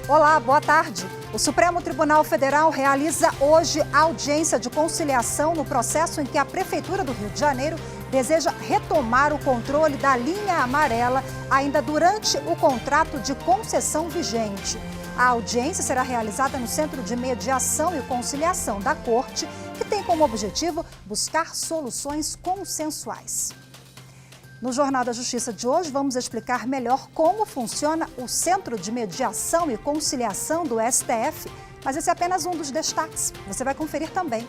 Olá, boa tarde. O Supremo Tribunal Federal realiza hoje a audiência de conciliação no processo em que a Prefeitura do Rio de Janeiro deseja retomar o controle da linha amarela ainda durante o contrato de concessão vigente. A audiência será realizada no Centro de Mediação e Conciliação da Corte, que tem como objetivo buscar soluções consensuais. No Jornal da Justiça de hoje, vamos explicar melhor como funciona o Centro de Mediação e Conciliação do STF, mas esse é apenas um dos destaques. Você vai conferir também.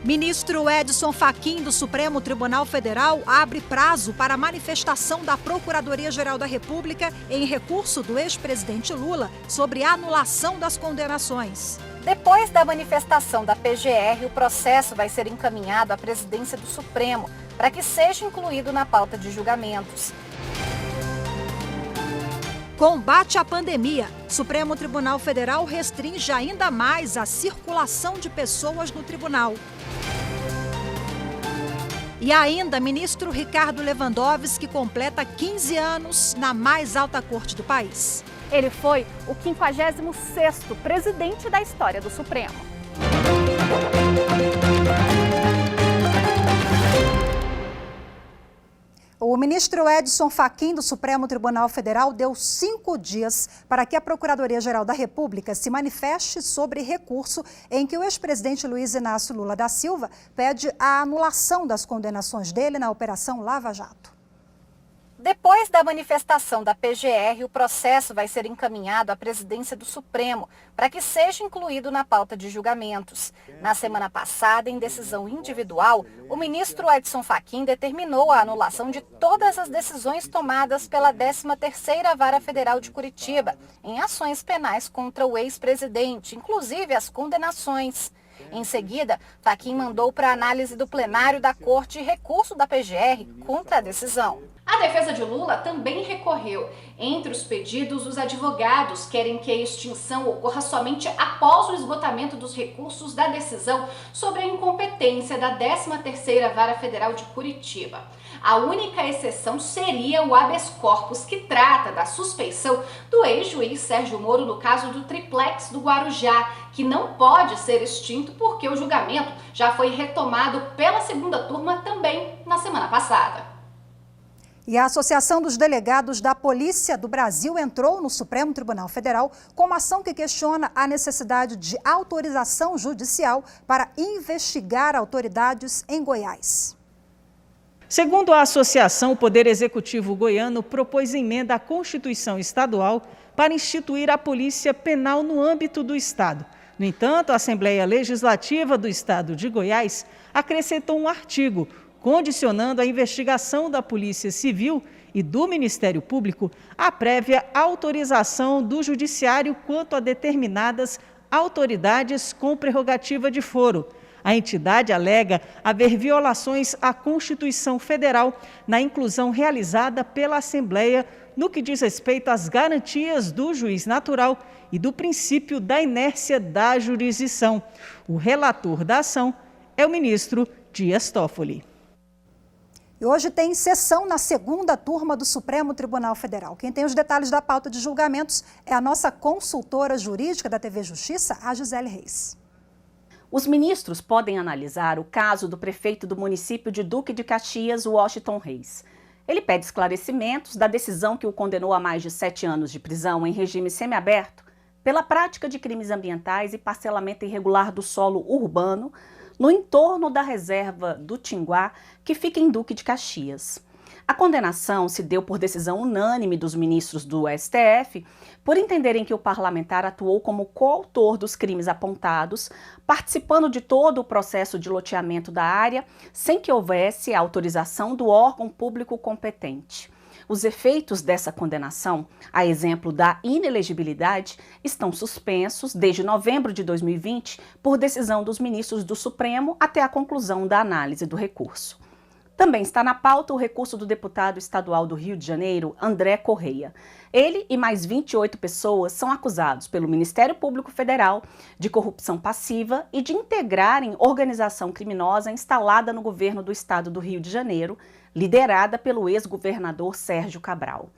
Ministro Edson Fachin, do Supremo Tribunal Federal, abre prazo para a manifestação da Procuradoria-Geral da República em recurso do ex-presidente Lula sobre a anulação das condenações. Depois da manifestação da PGR, o processo vai ser encaminhado à presidência do Supremo para que seja incluído na pauta de julgamentos. Combate à pandemia. Supremo Tribunal Federal restringe ainda mais a circulação de pessoas no tribunal. E ainda, ministro Ricardo Lewandowski completa 15 anos na mais alta corte do país. Ele foi o 56º presidente da história do Supremo. O ministro Edson Fachin, do Supremo Tribunal Federal, deu 5 dias para que a Procuradoria-Geral da República se manifeste sobre recurso em que o ex-presidente Luiz Inácio Lula da Silva pede a anulação das condenações dele na Operação Lava Jato. Depois da manifestação da PGR, o processo vai ser encaminhado à presidência do Supremo para que seja incluído na pauta de julgamentos. Na semana passada, em decisão individual, o ministro Edson Fachin determinou a anulação de todas as decisões tomadas pela 13ª Vara Federal de Curitiba em ações penais contra o ex-presidente, inclusive as condenações. Em seguida, Fachin mandou para análise do plenário da Corte recurso da PGR contra a decisão. A defesa de Lula também recorreu. Entre os pedidos, os advogados querem que a extinção ocorra somente após o esgotamento dos recursos da decisão sobre a incompetência da 13ª Vara Federal de Curitiba. A única exceção seria o habeas corpus, que trata da suspeição do ex-juiz Sérgio Moro no caso do triplex do Guarujá, que não pode ser extinto porque o julgamento já foi retomado pela segunda turma também na semana passada. E a Associação dos Delegados da Polícia do Brasil entrou no Supremo Tribunal Federal com uma ação que questiona a necessidade de autorização judicial para investigar autoridades em Goiás. Segundo a associação, o Poder Executivo goiano propôs emenda à Constituição Estadual para instituir a Polícia Penal no âmbito do Estado. No entanto, a Assembleia Legislativa do Estado de Goiás acrescentou um artigo condicionando a investigação da Polícia Civil e do Ministério Público à prévia autorização do Judiciário quanto a determinadas autoridades com prerrogativa de foro. A entidade alega haver violações à Constituição Federal na inclusão realizada pela Assembleia no que diz respeito às garantias do juiz natural e do princípio da inércia da jurisdição. O relator da ação é o ministro Dias Toffoli. E hoje tem sessão na segunda turma do Supremo Tribunal Federal. Quem tem os detalhes da pauta de julgamentos é a nossa consultora jurídica da TV Justiça, a Gisele Reis. Os ministros podem analisar o caso do prefeito do município de Duque de Caxias, Washington Reis. Ele pede esclarecimentos da decisão que o condenou a mais de 7 anos de prisão em regime semiaberto pela prática de crimes ambientais e parcelamento irregular do solo urbano no entorno da reserva do Tinguá, que fica em Duque de Caxias. A condenação se deu por decisão unânime dos ministros do STF, por entenderem que o parlamentar atuou como coautor dos crimes apontados, participando de todo o processo de loteamento da área, sem que houvesse a autorização do órgão público competente. Os efeitos dessa condenação, a exemplo da inelegibilidade, estão suspensos desde novembro de 2020 por decisão dos ministros do Supremo até a conclusão da análise do recurso. Também está na pauta o recurso do deputado estadual do Rio de Janeiro, André Correia. Ele e mais 28 pessoas são acusados pelo Ministério Público Federal de corrupção passiva e de integrarem organização criminosa instalada no governo do estado do Rio de Janeiro, liderada pelo ex-governador Sérgio Cabral.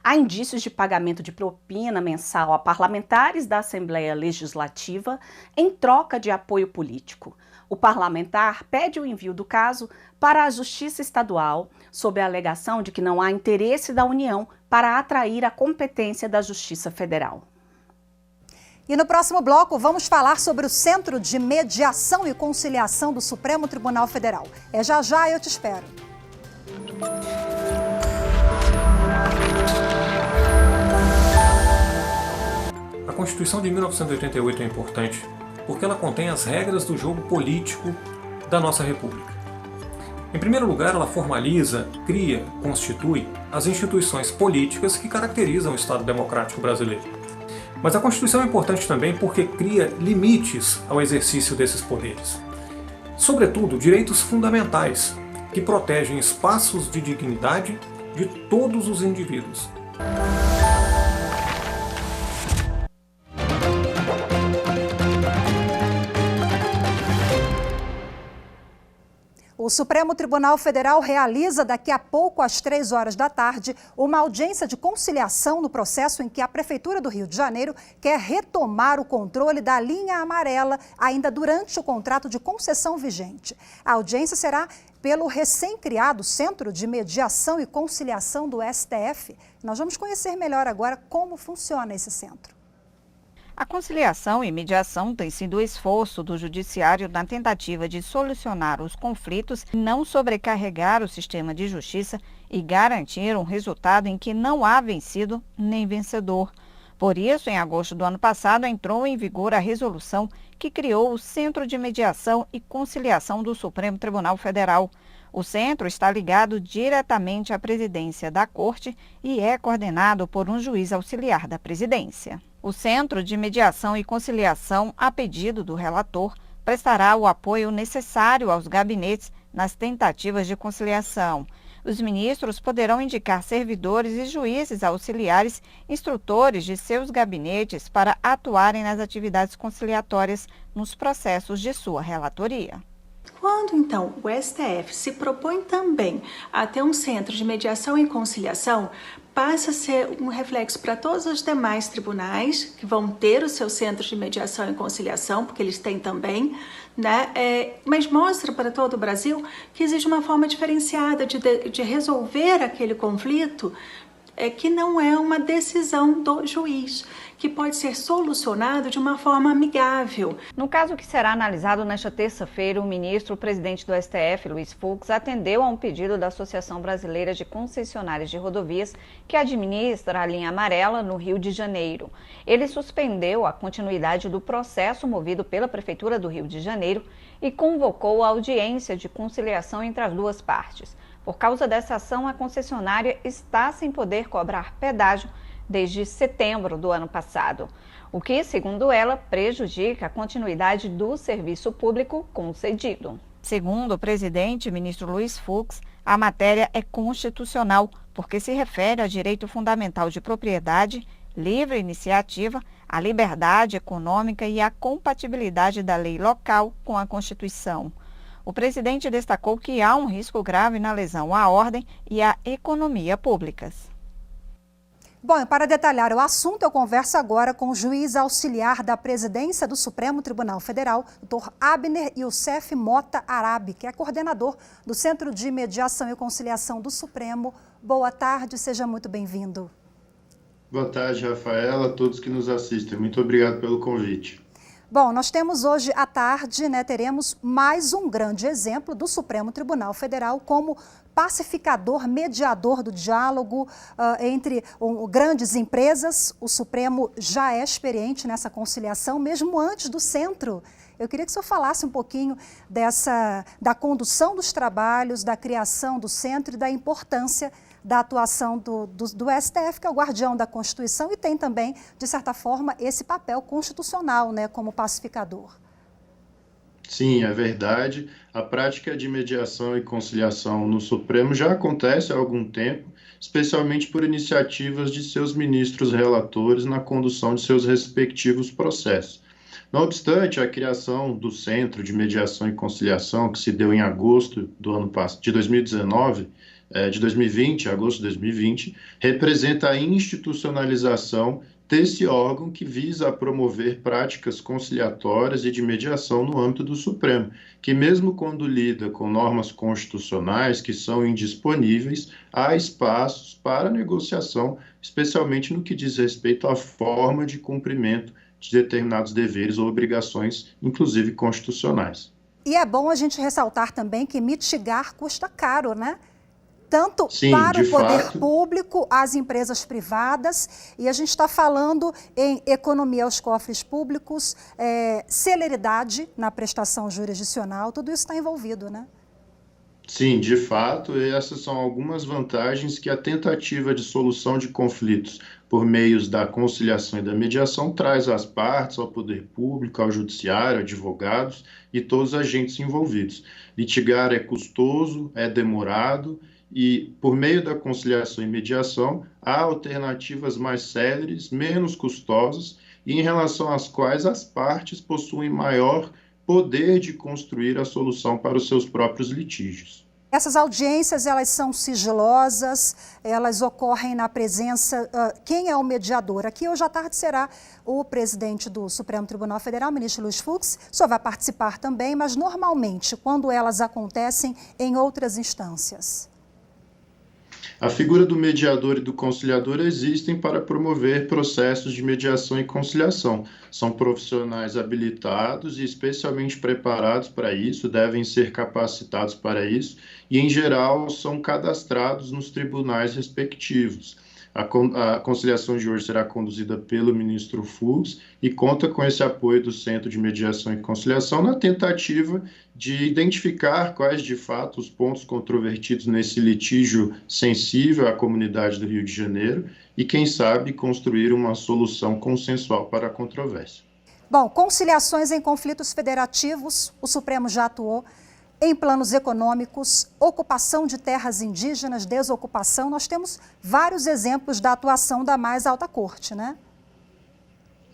Há indícios de pagamento de propina mensal a parlamentares da Assembleia Legislativa em troca de apoio político. O parlamentar pede o envio do caso para a Justiça Estadual, sob a alegação de que não há interesse da União para atrair a competência da Justiça Federal. E no próximo bloco vamos falar sobre o Centro de Mediação e Conciliação do Supremo Tribunal Federal. É já já, eu te espero. A Constituição de 1988 é importante porque ela contém as regras do jogo político da nossa República. Em primeiro lugar, ela formaliza, cria, constitui as instituições políticas que caracterizam o Estado democrático brasileiro. Mas a Constituição é importante também porque cria limites ao exercício desses poderes. Sobretudo, direitos fundamentais, que protegem espaços de dignidade de todos os indivíduos. O Supremo Tribunal Federal realiza daqui a pouco, às 3 horas da tarde, uma audiência de conciliação no processo em que a Prefeitura do Rio de Janeiro quer retomar o controle da linha amarela ainda durante o contrato de concessão vigente. A audiência será pelo recém-criado Centro de Mediação e Conciliação do STF. Nós vamos conhecer melhor agora como funciona esse centro. A conciliação e mediação tem sido o esforço do Judiciário na tentativa de solucionar os conflitos, não sobrecarregar o sistema de justiça e garantir um resultado em que não há vencido nem vencedor. Por isso, em agosto do ano passado, entrou em vigor a resolução que criou o Centro de Mediação e Conciliação do Supremo Tribunal Federal. O centro está ligado diretamente à presidência da Corte e é coordenado por um juiz auxiliar da presidência. O Centro de Mediação e Conciliação, a pedido do relator, prestará o apoio necessário aos gabinetes nas tentativas de conciliação. Os ministros poderão indicar servidores e juízes auxiliares, instrutores de seus gabinetes para atuarem nas atividades conciliatórias nos processos de sua relatoria. Quando, então, o STF se propõe também a ter um centro de mediação e conciliação, passa a ser um reflexo para todos os demais tribunais que vão ter o seu centro de mediação e conciliação, porque eles têm também, né? Mas mostra para todo o Brasil que existe uma forma diferenciada de resolver aquele conflito, que não é uma decisão do juiz, que pode ser solucionado de uma forma amigável. No caso que será analisado nesta terça-feira, o ministro-presidente do STF, Luiz Fux, atendeu a um pedido da Associação Brasileira de Concessionárias de Rodovias, que administra a linha amarela no Rio de Janeiro. Ele suspendeu a continuidade do processo movido pela Prefeitura do Rio de Janeiro e convocou a audiência de conciliação entre as duas partes. Por causa dessa ação, a concessionária está sem poder cobrar pedágio desde setembro do ano passado, o que, segundo ela, prejudica a continuidade do serviço público concedido. Segundo o presidente, ministro Luiz Fux, a matéria é constitucional, porque se refere a direito fundamental de propriedade, livre iniciativa, a liberdade econômica e a compatibilidade da lei local com a Constituição. O presidente destacou que há um risco grave na lesão à ordem e à economia públicas. Bom, e para detalhar o assunto, eu converso agora com o juiz auxiliar da presidência do Supremo Tribunal Federal, Dr. Abner Youssef Mota Arabi, que é coordenador do Centro de Mediação e Conciliação do Supremo. Boa tarde, seja muito bem-vindo. Boa tarde, Rafaela, a todos que nos assistem. Muito obrigado pelo convite. Bom, nós temos hoje à tarde, teremos mais um grande exemplo do Supremo Tribunal Federal como pacificador, mediador do diálogo entre grandes empresas. O Supremo já é experiente nessa conciliação, mesmo antes do centro. Eu queria que o senhor falasse um pouquinho da condução dos trabalhos, da criação do centro e da importância da atuação do STF, que é o guardião da Constituição e tem também, de certa forma, esse papel constitucional, como pacificador. Sim, é verdade. A prática de mediação e conciliação no Supremo já acontece há algum tempo, especialmente por iniciativas de seus ministros relatores na condução de seus respectivos processos. Não obstante, a criação do Centro de Mediação e Conciliação, que se deu em agosto de 2019, de 2020, agosto de 2020, representa a institucionalização desse órgão que visa promover práticas conciliatórias e de mediação no âmbito do Supremo, que mesmo quando lida com normas constitucionais que são indisponíveis, há espaços para negociação, especialmente no que diz respeito à forma de cumprimento de determinados deveres ou obrigações, inclusive constitucionais. E é bom a gente ressaltar também que mitigar custa caro, né? Tanto Sim, para o poder fato. público, as empresas privadas, e a gente está falando em economia aos cofres públicos, celeridade na prestação jurisdicional, tudo isso está envolvido, né? Sim, de fato, essas são algumas vantagens que a tentativa de solução de conflitos por meios da conciliação e da mediação traz às partes, ao poder público, ao judiciário, advogados e todos os agentes envolvidos. Litigar é custoso, é demorado e, por meio da conciliação e mediação, há alternativas mais céleres, menos custosas e em relação às quais as partes possuem maior poder de construir a solução para os seus próprios litígios. Essas audiências, elas são sigilosas, elas ocorrem na presença... quem é o mediador? Aqui hoje à tarde será o presidente do Supremo Tribunal Federal, ministro Luiz Fux. O senhor vai participar também, mas normalmente, quando elas acontecem em outras instâncias? A figura do mediador e do conciliador existem para promover processos de mediação e conciliação. São profissionais habilitados e especialmente preparados para isso, devem ser capacitados para isso e, em geral, são cadastrados nos tribunais respectivos. A conciliação de hoje será conduzida pelo ministro Fux e conta com esse apoio do Centro de Mediação e Conciliação na tentativa de identificar quais, de fato, os pontos controvertidos nesse litígio sensível à comunidade do Rio de Janeiro e, quem sabe, construir uma solução consensual para a controvérsia. Bom, conciliações em conflitos federativos, o Supremo já atuou. Em planos econômicos, ocupação de terras indígenas, desocupação, nós temos vários exemplos da atuação da mais alta corte, né?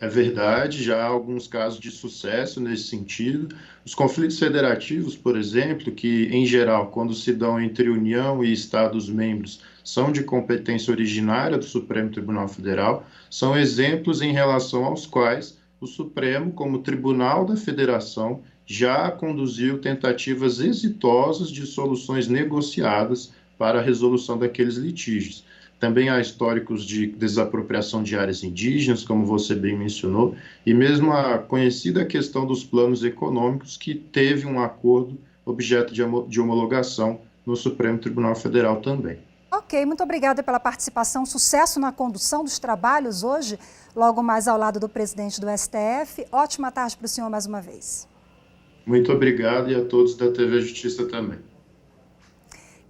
É verdade, já há alguns casos de sucesso nesse sentido. Os conflitos federativos, por exemplo, que, em geral, quando se dão entre União e Estados-membros, são de competência originária do Supremo Tribunal Federal, são exemplos em relação aos quais o Supremo, como Tribunal da Federação, já conduziu tentativas exitosas de soluções negociadas para a resolução daqueles litígios. Também há históricos de desapropriação de áreas indígenas, como você bem mencionou, e mesmo a conhecida questão dos planos econômicos, que teve um acordo objeto de homologação no Supremo Tribunal Federal também. Ok, muito obrigada pela participação. Sucesso na condução dos trabalhos hoje, logo mais ao lado do presidente do STF. Ótima tarde para o senhor mais uma vez. Muito obrigado e a todos da TV Justiça também.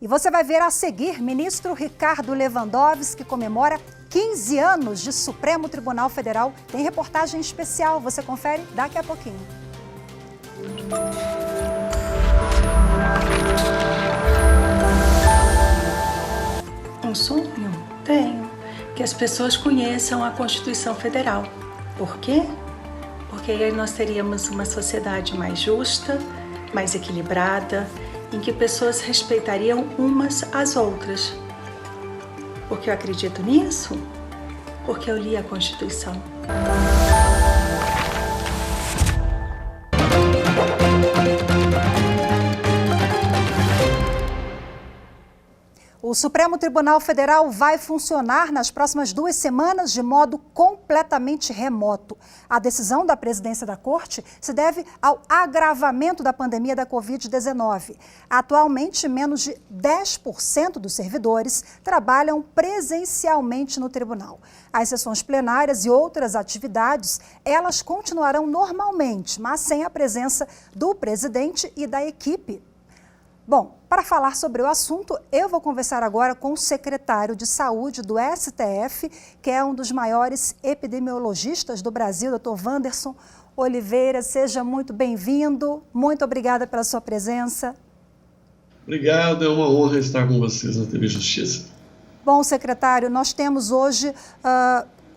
E você vai ver a seguir, ministro Ricardo Lewandowski, que comemora 15 anos de Supremo Tribunal Federal. Tem reportagem especial, você confere daqui a pouquinho. Um sonho? Tenho. Que as pessoas conheçam a Constituição Federal. Por quê? Porque aí nós teríamos uma sociedade mais justa, mais equilibrada, em que pessoas respeitariam umas às outras. Porque eu acredito nisso? Porque eu li a Constituição. O Supremo Tribunal Federal vai funcionar nas próximas 2 semanas de modo completamente remoto. A decisão da presidência da Corte se deve ao agravamento da pandemia da Covid-19. Atualmente, menos de 10% dos servidores trabalham presencialmente no tribunal. As sessões plenárias e outras atividades, elas continuarão normalmente, mas sem a presença do presidente e da equipe. Bom, para falar sobre o assunto, eu vou conversar agora com o secretário de Saúde do STF, que é um dos maiores epidemiologistas do Brasil, Dr. Wanderson. Oliveira, seja muito bem-vindo. Muito obrigada pela sua presença. Obrigado, é uma honra estar com vocês na TV Justiça. Bom, secretário, nós temos hoje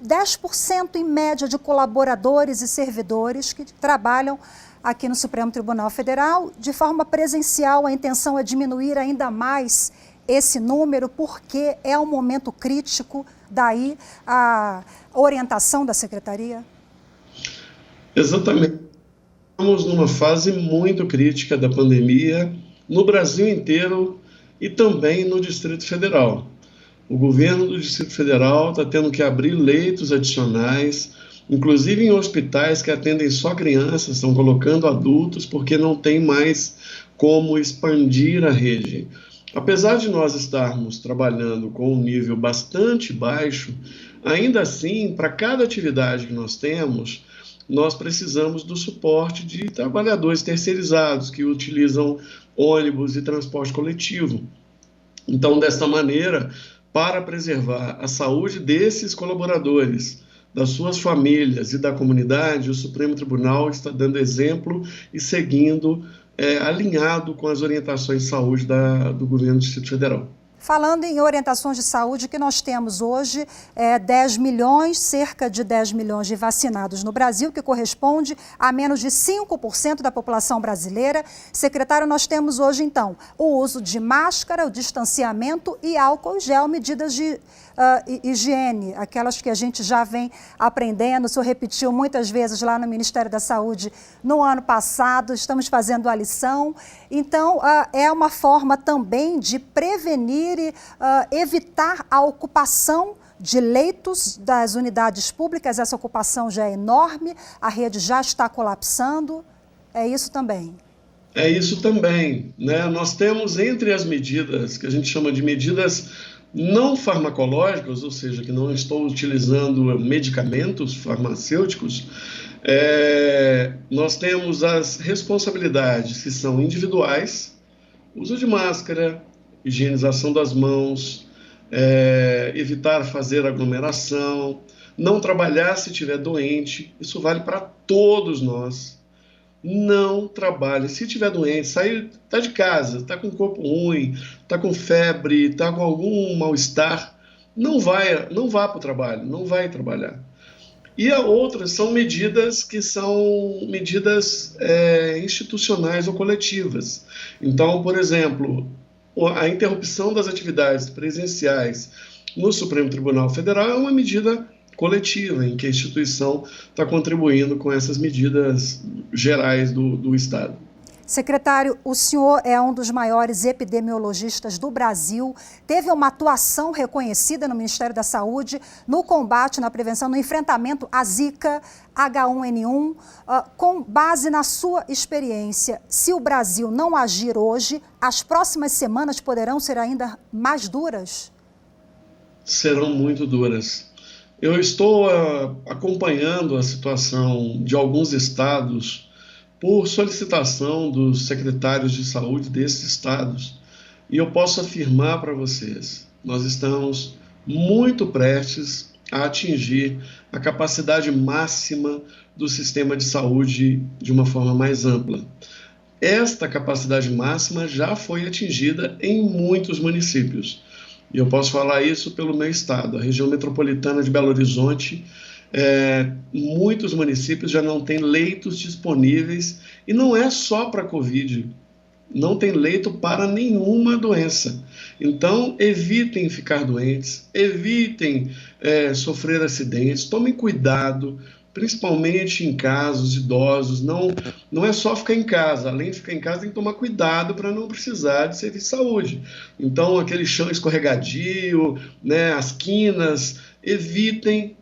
10% em média de colaboradores e servidores que trabalham aqui no Supremo Tribunal Federal. De forma presencial, a intenção é diminuir ainda mais esse número, porque é um momento crítico, daí a orientação da secretaria? Exatamente. Estamos numa fase muito crítica da pandemia no Brasil inteiro e também no Distrito Federal. O governo do Distrito Federal está tendo que abrir leitos adicionais, inclusive em hospitais que atendem só crianças, estão colocando adultos porque não tem mais como expandir a rede. Apesar de nós estarmos trabalhando com um nível bastante baixo, ainda assim, para cada atividade que nós temos, nós precisamos do suporte de trabalhadores terceirizados que utilizam ônibus e transporte coletivo. Então, desta maneira, para preservar a saúde desses colaboradores, das suas famílias e da comunidade, o Supremo Tribunal está dando exemplo e seguindo, alinhado com as orientações de saúde do governo do Distrito Federal. Falando em orientações de saúde, que nós temos hoje 10 milhões, cerca de 10 milhões de vacinados no Brasil, que corresponde a menos de 5% da população brasileira. Secretário, nós temos hoje, então, o uso de máscara, o distanciamento e álcool gel, medidas de higiene, aquelas que a gente já vem aprendendo. O senhor repetiu muitas vezes lá no Ministério da Saúde no ano passado, estamos fazendo a lição. Então, é uma forma também de prevenir e evitar a ocupação de leitos das unidades públicas. Essa ocupação já é enorme, a rede já está colapsando. É isso também? É isso também, né? Nós temos entre as medidas, que a gente chama de medidas não farmacológicas, ou seja, que não estou utilizando medicamentos farmacêuticos, nós temos as responsabilidades que são individuais, uso de máscara, higienização das mãos, evitar fazer aglomeração, não trabalhar se estiver doente, isso vale para todos nós. Não trabalhe. Se estiver doente, está de casa, está com o corpo ruim, está com febre, está com algum mal-estar, não vá para o trabalho, não vai trabalhar. E a outra são medidas que são medidas institucionais ou coletivas. Então, por exemplo, a interrupção das atividades presenciais no Supremo Tribunal Federal é uma medida coletiva, em que a instituição está contribuindo com essas medidas gerais do Estado. Secretário, o senhor é um dos maiores epidemiologistas do Brasil, teve uma atuação reconhecida no Ministério da Saúde no combate, na prevenção, no enfrentamento à Zika, H1N1. Com base na sua experiência, se o Brasil não agir hoje, as próximas semanas poderão ser ainda mais duras? Serão muito duras. Eu estou acompanhando a situação de alguns estados por solicitação dos secretários de saúde desses estados, e eu posso afirmar para vocês, nós estamos muito prestes a atingir a capacidade máxima do sistema de saúde de uma forma mais ampla. Esta capacidade máxima já foi atingida em muitos municípios. E eu posso falar isso pelo meu estado, a região metropolitana de Belo Horizonte. Muitos municípios já não têm leitos disponíveis, e não é só para Covid, não tem leito para nenhuma doença. Então, evitem ficar doentes, evitem sofrer acidentes, tomem cuidado, principalmente em casos idosos. Não é só ficar em casa, além de ficar em casa tem que tomar cuidado para não precisar de serviço de saúde. Então, aquele chão escorregadio, né, as quinas, evitem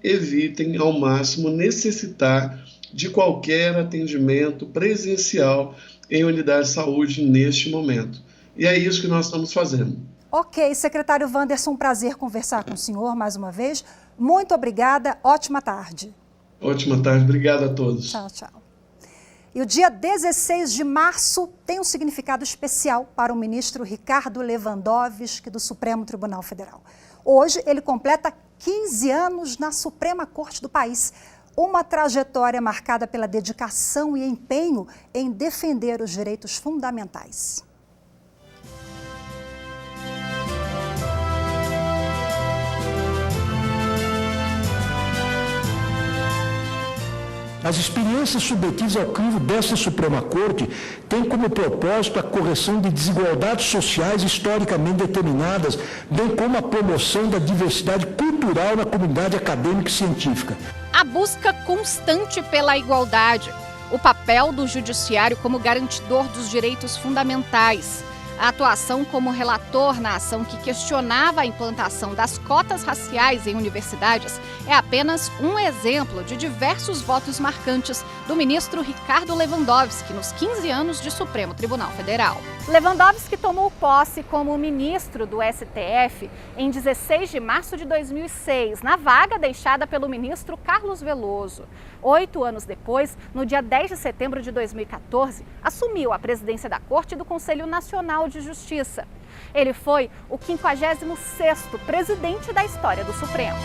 ao máximo necessitar de qualquer atendimento presencial em unidade de saúde neste momento. E é isso que nós estamos fazendo. Ok, secretário Wanderson, um prazer conversar com o senhor mais uma vez. Muito obrigada, ótima tarde. Ótima tarde, obrigado a todos. Tchau, tchau. E o dia 16 de março tem um significado especial para o ministro Ricardo Lewandowski, do Supremo Tribunal Federal. Hoje ele completa 15 anos na Suprema Corte do país. Uma trajetória marcada pela dedicação e empenho em defender os direitos fundamentais. As experiências submetidas ao crivo desta Suprema Corte têm como propósito a correção de desigualdades sociais historicamente determinadas, bem como a promoção da diversidade cultural na comunidade acadêmica e científica. A busca constante pela igualdade, o papel do judiciário como garantidor dos direitos fundamentais, a atuação como relator na ação que questionava a implantação das cotas raciais em universidades é apenas um exemplo de diversos votos marcantes do ministro Ricardo Lewandowski nos 15 anos de Supremo Tribunal Federal. Lewandowski tomou posse como ministro do STF em 16 de março de 2006, na vaga deixada pelo ministro Carlos Veloso. 8 anos depois, no dia 10 de setembro de 2014, assumiu a presidência da Corte do Conselho Nacional de Justiça. Ele foi o 56º presidente da história do Supremo.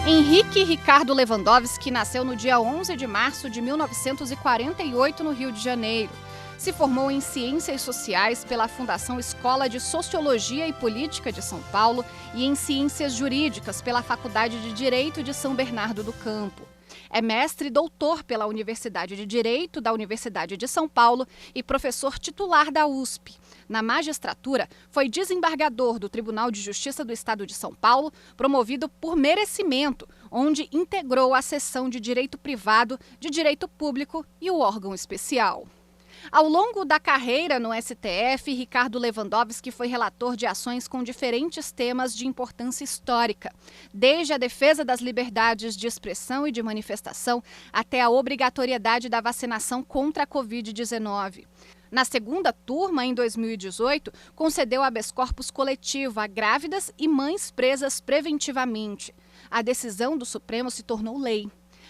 Henrique Ricardo Lewandowski nasceu no dia 11 de março de 1948 no Rio de Janeiro. Se formou em Ciências Sociais pela Fundação Escola de Sociologia e Política de São Paulo e em Ciências Jurídicas pela Faculdade de Direito de São Bernardo do Campo. É mestre e doutor pela Universidade de Direito da Universidade de São Paulo e professor titular da USP. Na magistratura, foi desembargador do Tribunal de Justiça do Estado de São Paulo, promovido por merecimento, onde integrou a seção de Direito Privado, de Direito Público e o órgão especial. Ao longo da carreira no STF, Ricardo Lewandowski foi relator de ações com diferentes temas de importância histórica, desde a defesa das liberdades de expressão e de manifestação até a obrigatoriedade da vacinação contra a Covid-19. Na segunda turma, em 2018, concedeu habeas corpus coletivo a grávidas e mães presas preventivamente. A decisão do Supremo se tornou lei.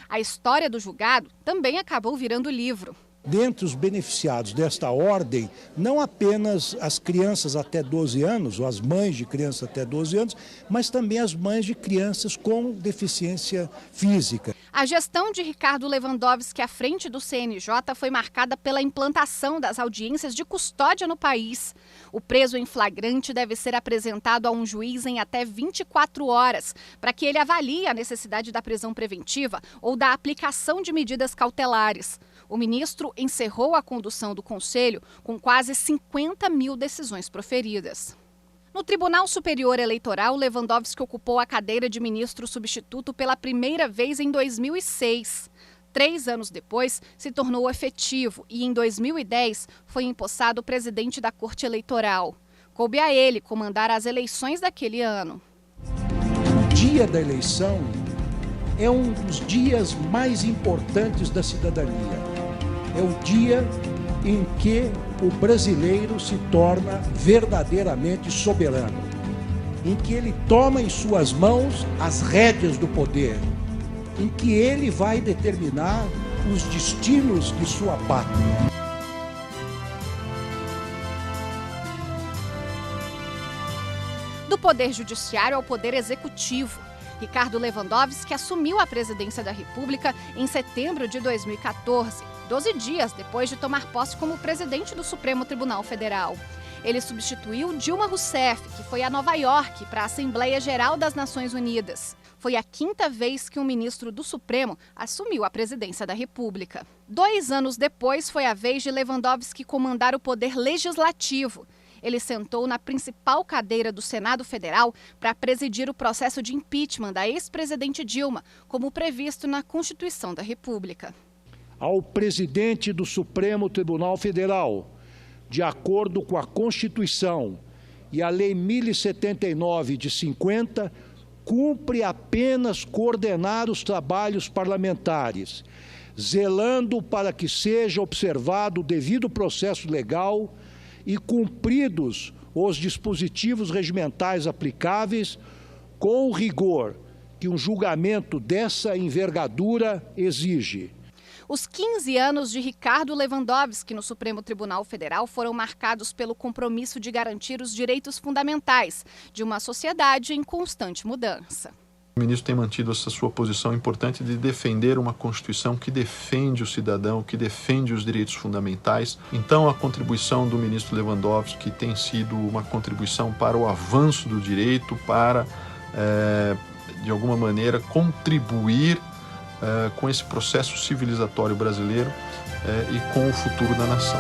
A história do julgado também acabou virando livro. Dentre os beneficiados desta ordem, não apenas as crianças até 12 anos, ou as mães de crianças até 12 anos, mas também as mães de crianças com deficiência física. A gestão de Ricardo Lewandowski à frente do CNJ foi marcada pela implantação das audiências de custódia no país. O preso em flagrante deve ser apresentado a um juiz em até 24 horas, para que ele avalie a necessidade da prisão preventiva ou da aplicação de medidas cautelares. O ministro encerrou a condução do Conselho com quase 50 mil decisões proferidas. No Tribunal Superior Eleitoral, Lewandowski ocupou a cadeira de ministro substituto pela primeira vez em 2006. 3 anos depois, se tornou efetivo e, em 2010, foi empossado presidente da Corte Eleitoral. Coube a ele comandar as eleições daquele ano. O dia da eleição é um dos dias mais importantes da cidadania. É o dia em que o brasileiro se torna verdadeiramente soberano, em que ele toma em suas mãos as rédeas do poder, em que ele vai determinar os destinos de sua pátria. Do Poder Judiciário ao Poder Executivo, Ricardo Lewandowski assumiu a presidência da República em setembro de 2014, 12 dias depois de tomar posse como presidente do Supremo Tribunal Federal. Ele substituiu Dilma Rousseff, que foi a Nova York para a Assembleia Geral das Nações Unidas. Foi a 5ª vez que um ministro do Supremo assumiu a presidência da República. 2 anos depois, foi a vez de Lewandowski comandar o Poder Legislativo. Ele sentou na principal cadeira do Senado Federal para presidir o processo de impeachment da ex-presidente Dilma, como previsto na Constituição da República. Ao presidente do Supremo Tribunal Federal, de acordo com a Constituição e a Lei 1079 de 50, cumpre apenas coordenar os trabalhos parlamentares, zelando para que seja observado o devido processo legal e cumpridos os dispositivos regimentais aplicáveis com o rigor que um julgamento dessa envergadura exige. Os 15 anos de Ricardo Lewandowski no Supremo Tribunal Federal foram marcados pelo compromisso de garantir os direitos fundamentais de uma sociedade em constante mudança. O ministro tem mantido essa sua posição importante de defender uma Constituição que defende o cidadão, que defende os direitos fundamentais. Então, a contribuição do ministro Lewandowski tem sido uma contribuição para o avanço do direito, para, de alguma maneira, contribuir com esse processo civilizatório brasileiro e com o futuro da nação.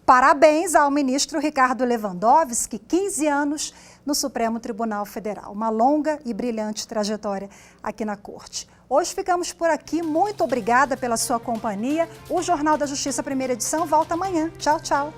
Parabéns ao ministro Ricardo Lewandowski, 15 anos no Supremo Tribunal Federal. Uma longa e brilhante trajetória aqui na Corte. Hoje ficamos por aqui. Muito obrigada pela sua companhia. O Jornal da Justiça, primeira edição, volta amanhã. Tchau, tchau.